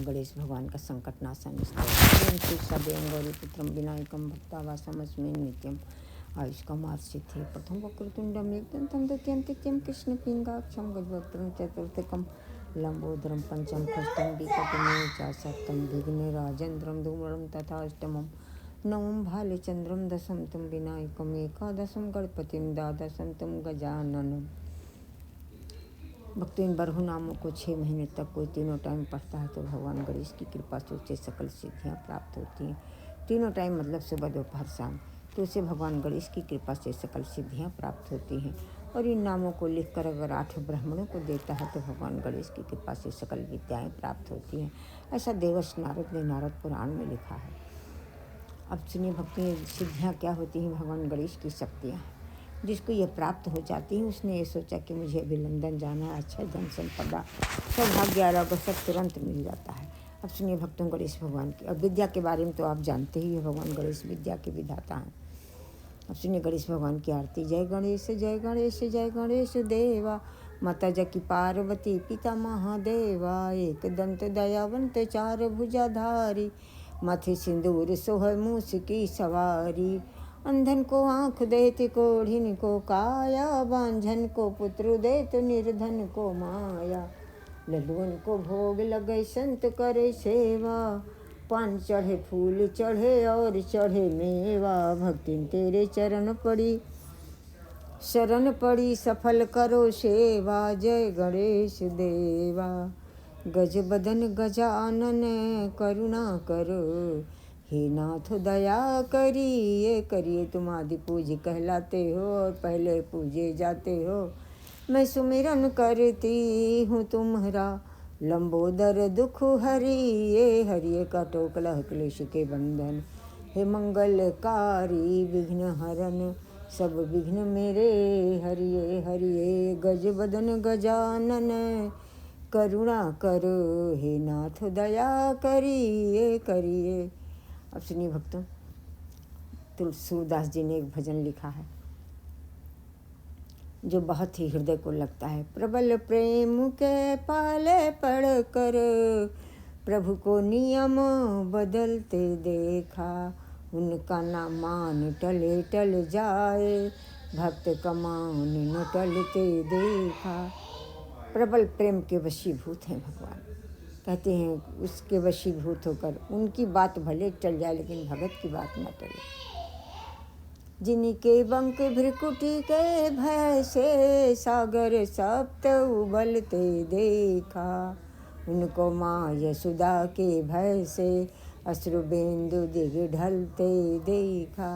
भगवान गणेश भगवान का संकट नाशन स्तोत्रम गौरीपुत्रम विनायकम भक्तावासमस्मि नित्यम आयुष्कमार्षिथे प्रथम वक्रतुंडम एकदंतं द्वितीयं तृतीयं कृष्णपिंगाक्षं गजवक्त्रं चतुर्थकं लंबोदरं पंचम खष्टं विकटमेव च सप्तम विघ्नराजेन्द्रं धूम्रं तथाष्टमं नवम भालचंद्रम दशम तुम विनायकम एकादशम गणपतिम द्वादशम तुम गजाननम। भक्तों इन बरहु नामों को 6 महीने तक कोई तीनों टाइम पढ़ता है तो भगवान गणेश की कृपा से उसे सकल सिद्धियाँ प्राप्त होती हैं। तीनों टाइम मतलब सुबह दोपहर शाम, तो उसे भगवान गणेश की कृपा से सकल सिद्धियाँ प्राप्त होती हैं। और इन नामों को लिखकर अगर 8 ब्राह्मणों को देता है तो भगवान गणेश की कृपा से सकल विद्याएँ प्राप्त होती हैं। ऐसा देवर्षि नारद ने नारद पुराण में लिखा है। अब सुनिए भक्ति सिद्धियाँ क्या होती हैं। भगवान गणेश की शक्तियाँ हैं। जिसको ये प्राप्त हो जाती है उसने ये सोचा कि मुझे अभी लंदन जाना है, अच्छा धन संपदा सौभाग्य आरोग्य सब तुरंत मिल जाता है। अब सुनिए भक्तों गणेश भगवान की। अब विद्या के बारे में तो आप जानते ही हो, भगवान गणेश विद्या के विधाता हैं। अब सुनिए गणेश भगवान की आरती। जय गणेश जय गणेश जय गणेश देवा, माता जकी पार्वती पिता महादेवा, एक दंत दयावंत 4 भुजाधारी, माथे सिंदूर सोह मूस की सवारी, अंधन को आँख देत कोढ़िन को काया, बांझन को पुत्र देत निर्धन को माया, लड्डुअन को भोग लगे संत करे सेवा, पान चढ़े फूल चढ़े और चढ़े मेवा, भक्तिन तेरे चरण पड़ी शरण पड़ी, सफल करो सेवा। जय गणेश देवा, गज बदन गजानन करुणा करो, हे नाथ दया करिए तुम आदि पूज्य कहलाते हो और पहले पूजे जाते हो। मैं सुमिरन करती हूँ तुम्हारा, लंबोदर दुख हरिए काटो कलह क्लेश के बंधन, हे मंगलकारी विघ्न हरन सब विघ्न मेरे हरिए गज बदन गजानन करुणा करो, हे नाथ दया करिए। अब सुनिए भक्तों, तुलसीदास जी ने एक भजन लिखा है जो बहुत ही हृदय को लगता है। प्रबल प्रेम के पाले पढ़ कर प्रभु को नियम बदलते देखा, उनका ना मान टले टल जाए, भक्त का मान न टलते देखा। प्रबल प्रेम के वशीभूत हैं भगवान। कहते हैं उसके वशीभूत होकर उनकी बात भले टल जाए लेकिन भगत की बात न टले। जिनके बंक भ्रिकुटी के भय से सागर सप्त उबलते देखा, उनको माँ यशोदा के भय से अश्रु बिंदु दिग ढलते देखा।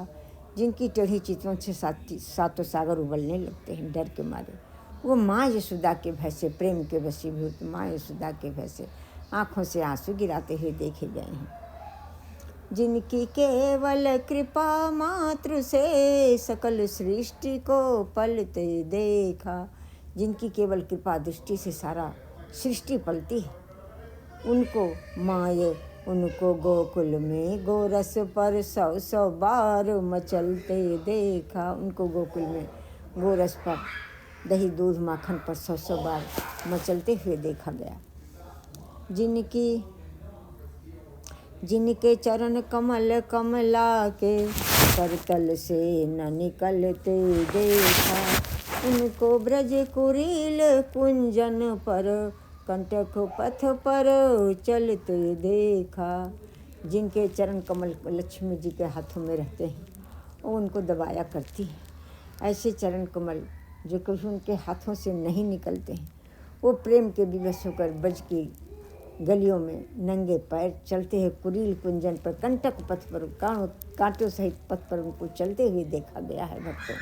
जिनकी टेढ़ी चितवन से सातों सागर उबलने लगते हैं डर के मारे, वो माँ यशोदा के भय से, प्रेम के वशीभूत माँ यशोदा के भय से आँखों से आंसू गिराते हुए देखे गए हैं। जिनकी केवल कृपा मात्र से सकल सृष्टि को पलते देखा, जिनकी केवल कृपा दृष्टि से सारा सृष्टि पलती है, उनको माये उनको गोकुल में गोरस पर 100 बार मचलते देखा। उनको गोकुल में गोरस पर दही दूध माखन पर 100 बार मचलते हुए देखा गया। जिनके चरण कमल कमला के करतल से न निकलते देखा, उनको ब्रज कुरील कुंजन पर कंटक पथ पर चलते देखा। जिनके चरण कमल लक्ष्मी जी के हाथों में रहते हैं वो उनको दबाया करती है। ऐसे चरण कमल जो कभी उनके हाथों से नहीं निकलते हैं, वो प्रेम के विवश होकर ब्रज की गलियों में नंगे पैर चलते हैं। कुरील कुंजन पर कंटक पथ पर कांटों सहित पथ पर उनको चलते हुए देखा गया है। भक्तों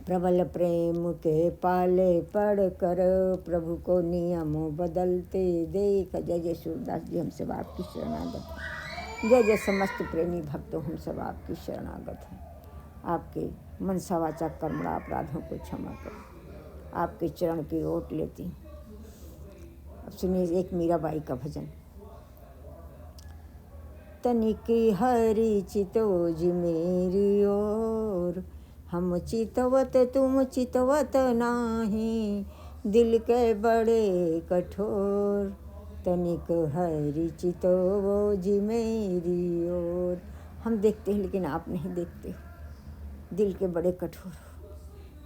प्रबल प्रेम के पाले पढ़ कर प्रभु को नियम बदलते देख। जय जय सूरदास जी, हम सब आपकी शरणागत हैं। जय जय समस्त प्रेमी भक्तों, हम सब आपकी शरणागत हैं। आपके मनसा वाचा कर्मणा अपराधों को क्षमा करें, आपके चरण की ओट लेती हूँ। अब सुनिए एक मीराबाई का भजन। तनिकी हरि चितोज मेरी ओर, हम चितवत तुम चितवत नाही, दिल के बड़े कठोर, तनिक हरि चितवो जी मेरी ओर। हम देखते हैं लेकिन आप नहीं देखते हो, दिल के बड़े कठोर।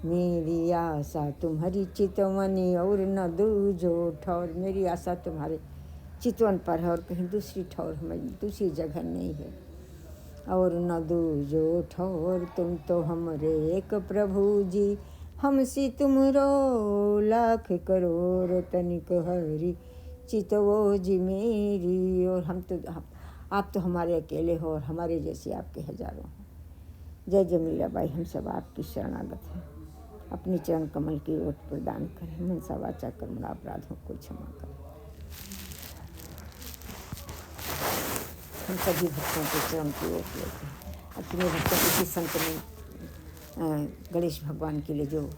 मेरी आशा तुम्हारी चितवनी और न दूजो ठौर। मेरी आशा तुम्हारे चितवन पर है और कहीं दूसरी ठौर हमें दूसरी जगह नहीं है। और न दूजो ठौर तुम तो हमरे एक प्रभु जी, हमसी तुमरो लाख करोड़, तनिक हरि चितवो जी मेरी। और आप तो हमारे अकेले हो और हमारे जैसे आपके हजारों हैं। जय जय मीराबाई, हम सब आपकी शरणागत हैं। अपने चरण कमल की ओट प्रदान करें, मनसा वाचा कर्मणा अपराधों को क्षमा करें। हम सभी भक्तों के चरण की ओट लेते हैं। अपने भक्तों किसी संत ने गणेश भगवान के लिए जो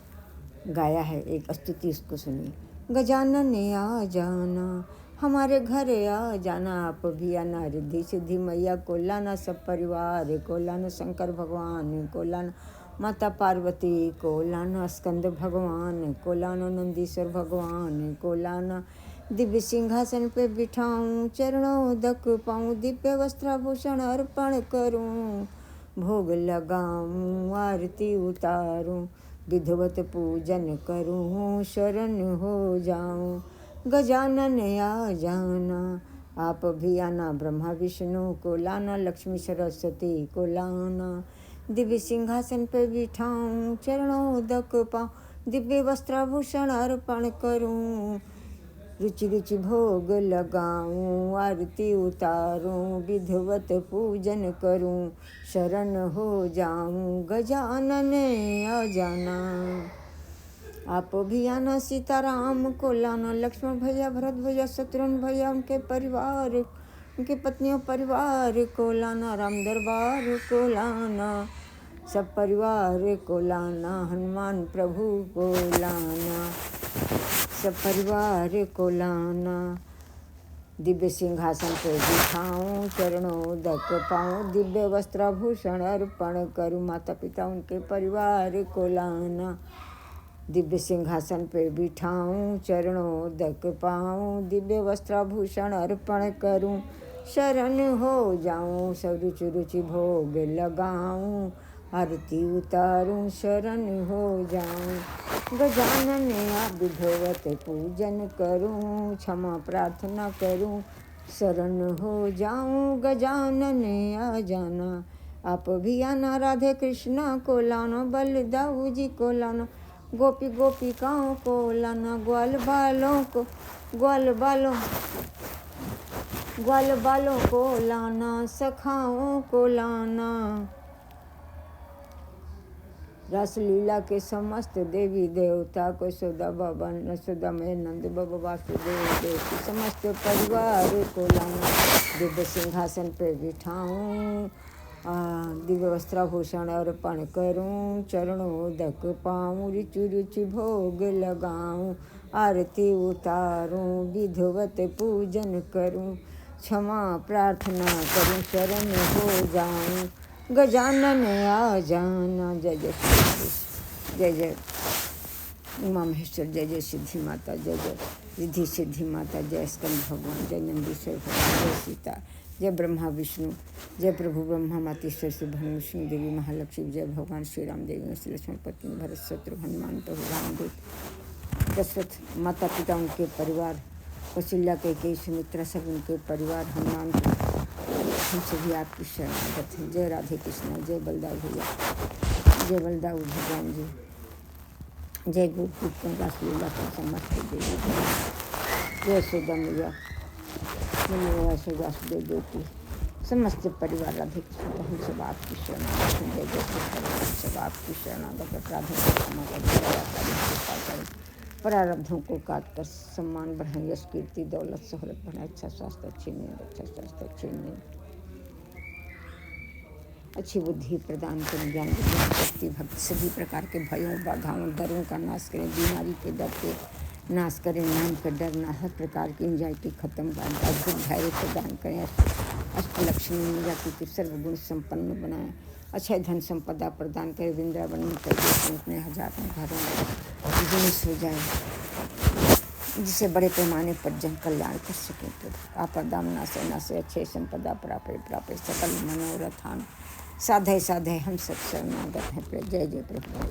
गाया है एक स्तुति, उसको सुनिए। गजानन आ जाना, हमारे घर आ जाना, आप भी आना, रिद्धि सिद्धि मैया को लाना, सब परिवार को लाना, शंकर भगवान को लाना, माता पार्वती को लाना, स्कंद भगवान को लाना, नंदीश्वर भगवान को लाना। दिव्य सिंहासन पे बिठाऊं, चरणों दक पाऊं, दिव्य वस्त्राभूषण अर्पण करूं, भोग लगाऊं, आरती उतारूं, विधिवत पूजन करूं, शरण हो जाऊं। गजानन आ जाना, आप भी आना, ब्रह्मा विष्णु को लाना, लक्ष्मी सरस्वती को लाना। दिव्य सिंहासन पे बिठाऊं, चरणों दक पाऊं, दिव्य वस्त्राभूषण अर्पण करूं, रुचि रुचि भोग लगाऊं, आरती उतारूं, विधिवत पूजन करूं, शरण हो जाऊं। गजानन आ जाना, आप भी आना, सीताराम को लाना, लक्ष्मण भैया, भरत भैया, शत्रुघ्न भैया, उनके परिवार, उनके पत्नियों परिवार को लाना, राम दरबार को लाना, सब परिवार को लाना, हनुमान प्रभु को लाना, सब परिवार को लाना। दिव्य सिंहासन पे बिठाऊं, चरणों दक पाऊं, दिव्य वस्त्राभूषण अर्पण करूं, माता पिता उनके परिवार को लाना। दिव्य सिंहासन पे बिठाऊं, चरणों दक पाऊं, दिव्य वस्त्राभूषण अर्पण करूं, शरण हो जाऊं, सब रुचि रुचि भोग लगाऊं, आरती उतारूं, शरण हो जाऊं। गजानन आ विधिवत पूजन करूं, क्षमा प्रार्थना करूं, शरण हो जाऊं। गजानन आ जाना, आप भी आना, राधे कृष्णा को लाना, बलदाऊ जी को लाना, गोपी गोपिकाओं को लाना, ग्वाल बालों को लाना, सखाओं को लाना। रासलीला के समस्त देवी देवता को, यशोदा बाबा, यशोदा में नंद बाबा, वासुदेव देवकी, समस्त परिवार को लाना। दिव्य सिंहासन पे बिठाऊं, दिव्य वस्त्राभूषण अर्पण करूं, चरणों दक पाऊं, रुचि रुचि भोग लगाऊं, आरती उतारूं, विधिवत पूजन करूं, क्षमा प्रार्थना करूं, शरण हो जाऊं। गजानन आ जाना। जय जय श्री, जय जय उमा महेश्वर, जय जय सिद्धि माता, जय जय रिद्धि सिद्धि माता, जय स्कंद भगवान, जय नंदीश्वर भगवान, जय सीता, जय ब्रह्मा विष्णु, जय प्रभु ब्रह्मा, मातेश्वर से भन विष्णु देवी महालक्ष्मी, जय भगवान श्री राम, देवी श्री लक्ष्मण पत्नी भरत शत्रु हनुमान प्रभु रामदूत, दशरथ माता पिता उनके परिवार, कौशल्या कैकेयी सुमित्रा सब उनके परिवार, हनुमान, हम सभी आपकी शरणागत हैं। जय राधे कृष्ण, जय बलदाऊ भैया, जय बलदाऊ भगवान जी, जय गोपी रासलीला का समस्त देवी, जय यशोदा मैया, वासुदेव देवकी, समस्त परिवार राधे कृष्ण, हम सब आपकी शरणागत हैं। जय जय कृष्ण, सब आपकी शरणागत, अपराधों को क्षमा करें, प्रारब्धों को काट कर सम्मान बढ़ाएं, यश कीर्ति दौलत शोहरत बढ़ाएं, अच्छा स्वास्थ्य, अच्छी नींद, अच्छा स्वास्थ्य, अच्छी नींद, अच्छी बुद्धि प्रदान करें, ज्ञान विज्ञान शक्ति भक्ति, सभी प्रकार के भयों बाधाओं डरों का नाश करें, बीमारी के डर के नाश करें, नाम का डर ना, हर प्रकार की एंजाइटी खत्म करें, अद्भुत धैर्य प्रदान करें, अष्टलक्ष्मी मैया की सर्वगुण संपन्न बनाएं, अक्षय धन संपदा प्रदान करें, वृंदावन में कई अपने हजारों घरों में हो जाए। जिसे बड़े पैमाने पर जन कल्याण कर सके प्रभु। आपदाम नासे नासे अच्छे संपदा प्रापे प्रापे सकल मनोरथान साधे साधे हम सब शरणागत हैं। जय जय प्रभु।